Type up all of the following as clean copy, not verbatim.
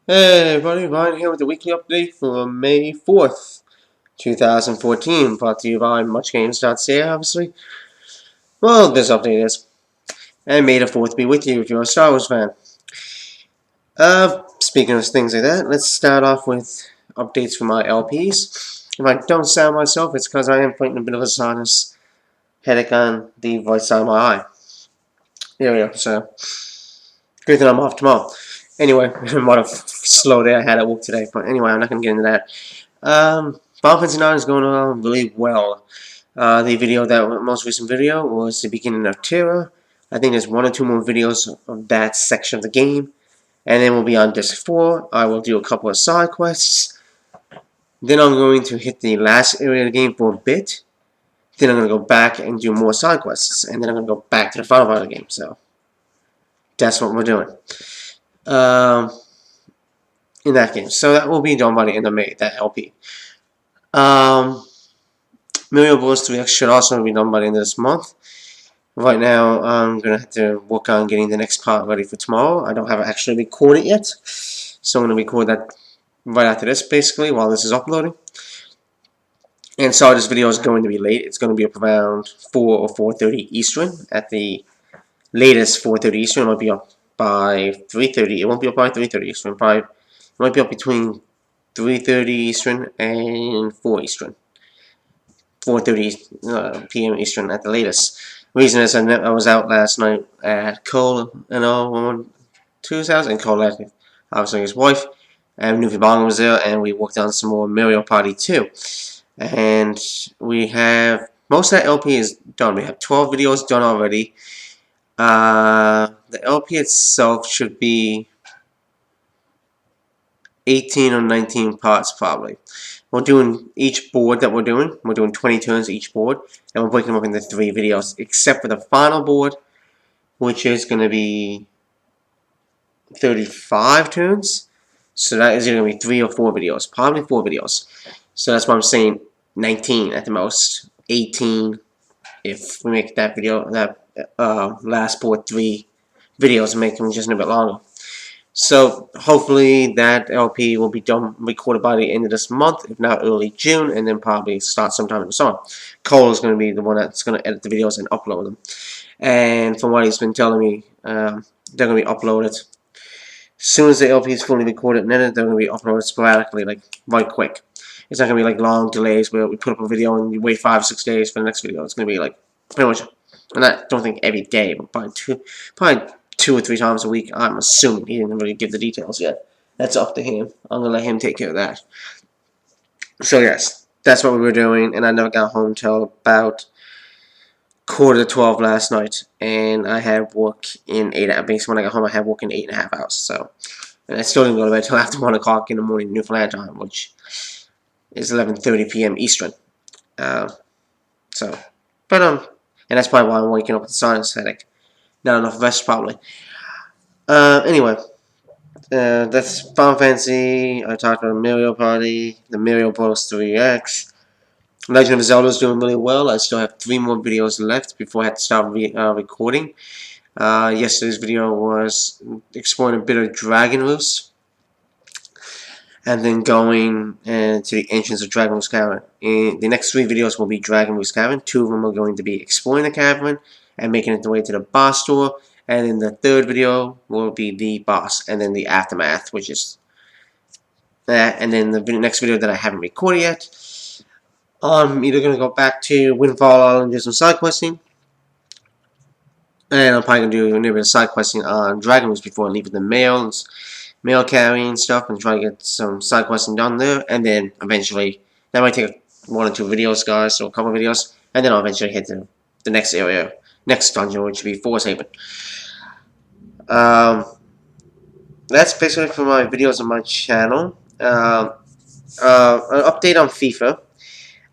Hey everybody, Ryan here with the weekly update for May 4th, 2014, brought to you by MuchGames.ca, obviously. Well, this update is, and May the 4th be with you if you're a Star Wars fan. Speaking of things like that, let's start off with updates for my LPs. If I don't sound myself, it's because I am fighting a bit of a sinus headache on the right side of my eye. There we go, so, good that I'm off tomorrow. Anyway, what a slow day I had at work today, but anyway, I'm not going to get into that. Final Fantasy IX is going on really well. The most recent video was the beginning of Terra. I think there's one or two more videos of that section of the game. And then we'll be on Disc 4. I will do a couple of side quests. Then I'm going to hit the last area of the game for a bit. Then I'm going to go back and do more side quests. And then I'm going to go back to the final part of the game. So, that's what we're doing. In that game. So that will be done by the end of May, that LP. Mario Bros. 3X should also be done by the end of this month. Right now, I'm going to have to work on getting the next part ready for tomorrow. I don't have it actually recorded yet. So I'm going to record that right after this, basically, while this is uploading. And sorry, this video is going to be late. It's going to be up around 4 or 4:30 Eastern. At the latest 4:30 Eastern. It might be up by 3:30. It won't be up by 3:30 Eastern. It might be up between 3:30 Eastern and 4 Eastern. 4:30 p.m. Eastern at the latest. Reason is I was out last night at Cole and all Tu's house, and Cole had obviously his wife, and Newfie Bong was there, and we worked on some more Mario Party 2. And we have most of that LP is done. We have 12 videos done already. The LP itself should be 18 or 19 parts probably. We're doing each board that we're doing 20 turns each board, and we're breaking them up into 3 videos, except for the final board, which is going to be 35 turns. So that is going to be 3 or 4 videos, probably 4 videos. So that's why I'm saying 19 at the most, 18 if we make that video, that last board 3 videos, and make them just a bit longer. So hopefully that LP will be done, recorded by the end of this month, if not early June, and then probably start sometime in the summer. Cole is going to be the one that's going to edit the videos and upload them. And from what he's been telling me, they're going to be uploaded. As soon as the LP is fully recorded and edited, they're going to be uploaded sporadically, like right quick. It's not going to be like long delays where we put up a video and you wait 5 or 6 days for the next video. It's going to be like pretty much, and I don't think every day, but probably 2 or 3 times a week. I'm assuming he didn't really give the details yet. That's up to him. I'm gonna let him take care of that. So yes, that's what we were doing, and I never got home till about 11:45 last night, and I had work in 8 hours. Basically, when I got home, I had work in 8.5 hours. So, and I still didn't go to bed till after 1 o'clock in the morning, Newfoundland time, which is 11:30 p.m. Eastern. And that's probably why I'm waking up with a sinus headache. Not enough rest, probably. Anyway, that's Final Fantasy. I talked about Mario Party, the Mario Bros. 3X. Legend of Zelda is doing really well. I still have 3 more videos left before I have to start recording. Yesterday's video was exploring a bit of Dragon Roost, and then going to the entrance of Dragon Roost Cavern. The next 3 videos will be Dragon Roost Cavern. 2 of them are going to be exploring the cavern and making it the way to the boss door. And then the 3rd video will be the boss, and then the aftermath, which is that. And then the next video that I haven't recorded yet, I'm either going to go back to Windfall Island and do some side questing, and I'm probably going to do a little bit of side questing on Dragon Roost before leaving the mail carrying stuff, and try to get some side questing done there. And then eventually, that might take 1 or 2 videos, guys, so a couple of videos, and then I'll eventually hit the next area, next dungeon, which would be Forest Haven. That's basically for my videos on my channel. An update on FIFA.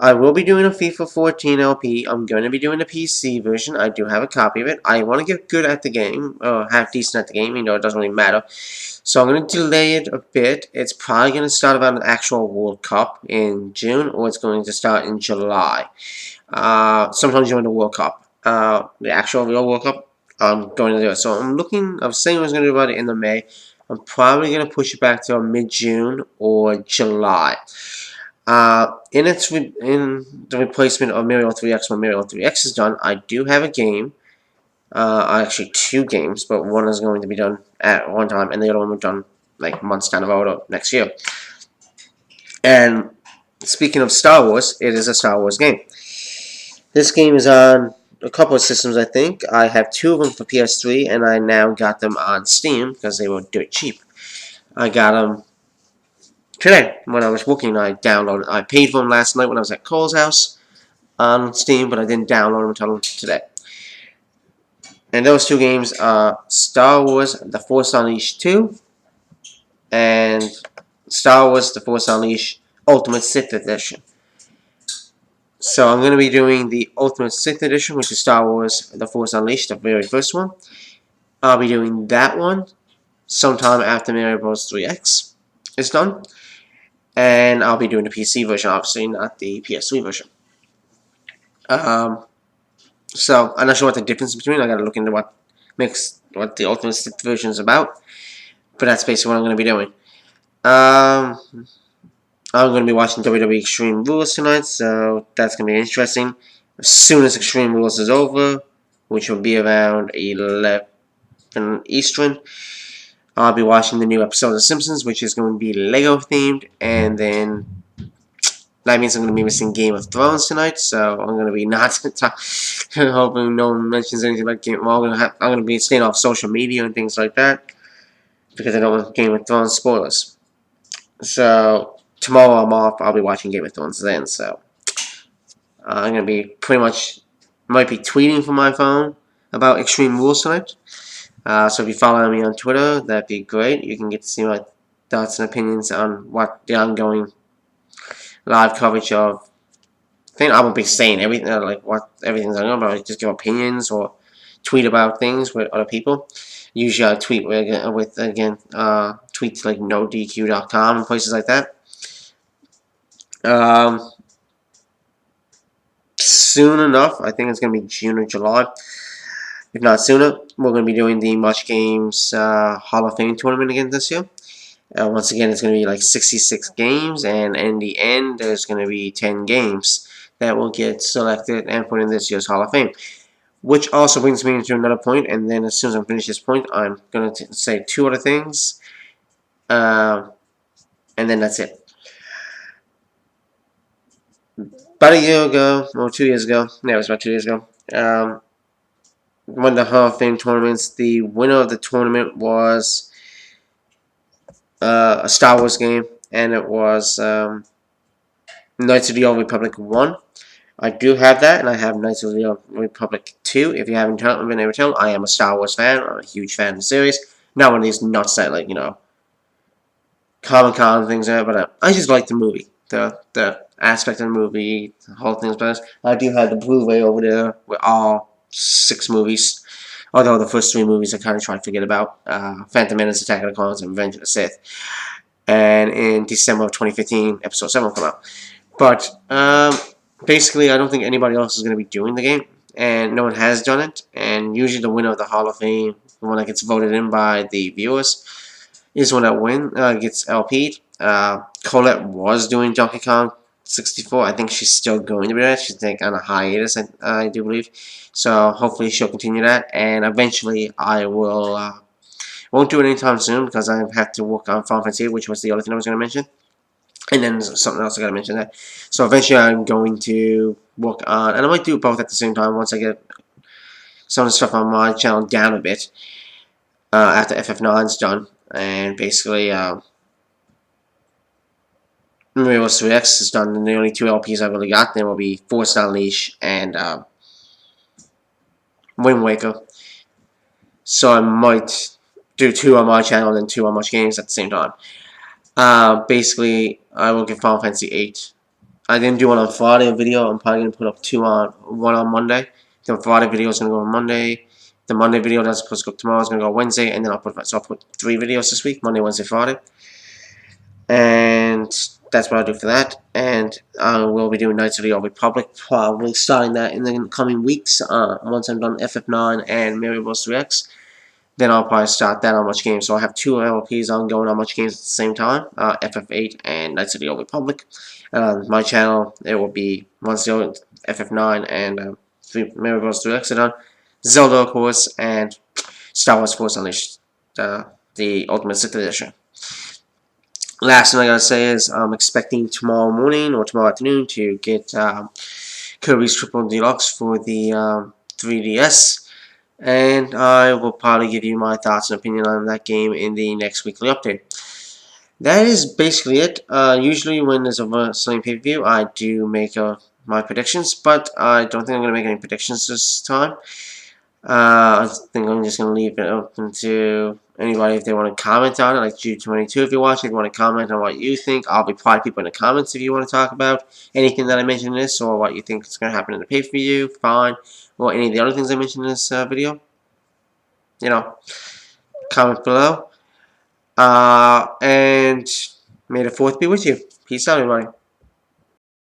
I will be doing a FIFA 14 LP. I'm going to be doing the PC version. I do have a copy of it. I want to get good at the game, or half decent at the game, it doesn't really matter. So I'm going to delay it a bit. It's probably going to start about an actual World Cup in June, or it's going to start in July. Sometimes during the World Cup. The actual real World Cup, I'm going to do it. So I was saying I was going to do it by the end of May. I'm probably going to push it back to mid-June or July. In the replacement of Mario 3X, when Mario 3X is done, I do have a game. Actually, 2 games, but one is going to be done at one time, and the other one will be done like months down the road or next year. And speaking of Star Wars, it is a Star Wars game. This game is on a couple of systems, I think. I have 2 of them for PS3, and I now got them on Steam because they were dirt cheap. I got them today when I was working. I paid for them last night when I was at Cole's house on Steam, but I didn't download them until today. And those 2 games are Star Wars The Force Unleashed 2 and Star Wars The Force Unleashed Ultimate Sith Edition. So I'm going to be doing the Ultimate Sith Edition, which is Star Wars The Force Unleashed, the very first one. I'll be doing that one sometime after Mario Bros. 3X is done. And I'll be doing the PC version, obviously, not the PS3 version. So I'm not sure what the difference between. I gotta look into what the Ultimate Sith version is about. But that's basically what I'm gonna be doing. I'm gonna be watching WWE Extreme Rules tonight, so that's gonna be interesting. As soon as Extreme Rules is over, which will be around 11 Eastern, I'll be watching the new episode of The Simpsons, which is going to be Lego themed, and then that means I'm going to be missing Game of Thrones tonight, so I'm going to be not hoping no one mentions anything about Game of Thrones. I'm going to be staying off social media and things like that, because I don't want Game of Thrones spoilers. So tomorrow I'm off. I'll be watching Game of Thrones then, so I'm going to be pretty much, might be tweeting from my phone about Extreme Rules tonight. So if you follow me on Twitter, that'd be great. You can get to see my thoughts and opinions on what the ongoing live coverage of. I think I won't be saying everything, like what everything's going on, but I just give opinions or tweet about things with other people. Usually I tweet with tweets like NoDQ.com and places like that. Soon enough, I think it's going to be June or July. If not sooner, we're going to be doing the Much Games Hall of Fame tournament again this year. Once again, it's going to be like 66 games, and in the end, there's going to be 10 games that will get selected and put in this year's Hall of Fame. Which also brings me into another point, and then as soon as I finish this point, I'm going to say 2 other things, and then that's it. About a year ago, or 2 years ago, yeah, it was about 2 years ago, one of the Hall of Fame tournaments. The winner of the tournament was a Star Wars game, and it was Knights of the Old Republic 1. I do have that, and I have Knights of the Old Republic 2. If you haven't been able to tell, I am a Star Wars fan. I'm a huge fan of the series. Not one of these nuts that, like, you know, Comic-Con and things like that, but I just like the movie. The aspect of the movie, the whole thing's best. I do have the Blu-ray over there with all 6 movies, although the first 3 movies I kind of try to forget about. Phantom Menace, Attack of the Clones, and Revenge of the Sith. And in December of 2015, Episode 7 will come out. But, basically, I don't think anybody else is going to be doing the game, and no one has done it, and usually the winner of the Hall of Fame, the one that gets voted in by the viewers, is one that gets LP'd. Colette was doing Donkey Kong 64. I think she's still going to be that. She's like on a hiatus, I do believe. So hopefully she'll continue that, and eventually I will won't do it anytime soon because I have to work on Final Fantasy, which was the other thing I was going to mention, and then something else I got to mention that. So eventually I'm going to work on, and I might do both at the same time once I get some of the stuff on my channel down a bit after FF9 is done, and basically Mario Bros. 3X is done, and the only 2 LPs I've really got then will be Force Unleashed and Wind Waker. So I might do 2 on my channel and then 2 on Much Games at the same time. Basically, I will get Final Fantasy 8. I didn't do one on Friday, a video. I'm probably going to put up 1 on Monday. The Friday video is going to go on Monday. The Monday video that's supposed to go tomorrow is going to go Wednesday, and then I'll put 3 videos this week: Monday, Wednesday, Friday. And that's what I'll do for that. And I will be doing Knights of the Old Republic, probably starting that in the coming weeks. Once I'm done FF9 and Mario Bros. 3X. then I'll probably start that on Much Games. So I have 2 LPs ongoing on Much Games at the same time, FF8 and Knights of the Old Republic. My channel, it will be once the FF9 and Mario Bros. 3 Exodon, Zelda, of course, and Star Wars Force Unleashed, the Ultimate Sixth Edition. Last thing I gotta say is I'm expecting tomorrow morning or tomorrow afternoon to get Kirby's Triple Deluxe for the 3DS. And I will probably give you my thoughts and opinion on that game in the next weekly update. That is basically it. Usually when there's a wrestling pay-per-view, I do make my predictions, but I don't think I'm going to make any predictions this time. I think I'm just going to leave it open to anybody if they want to comment on it, like Jude22 if you're watching, if you want to comment on what you think. I'll reply to people in the comments if you want to talk about anything that I mentioned in this or what you think is going to happen in the pay-per-view, fine, or any of the other things I mentioned in this video. You know, comment below. And may the 4th be with you. Peace out, everybody.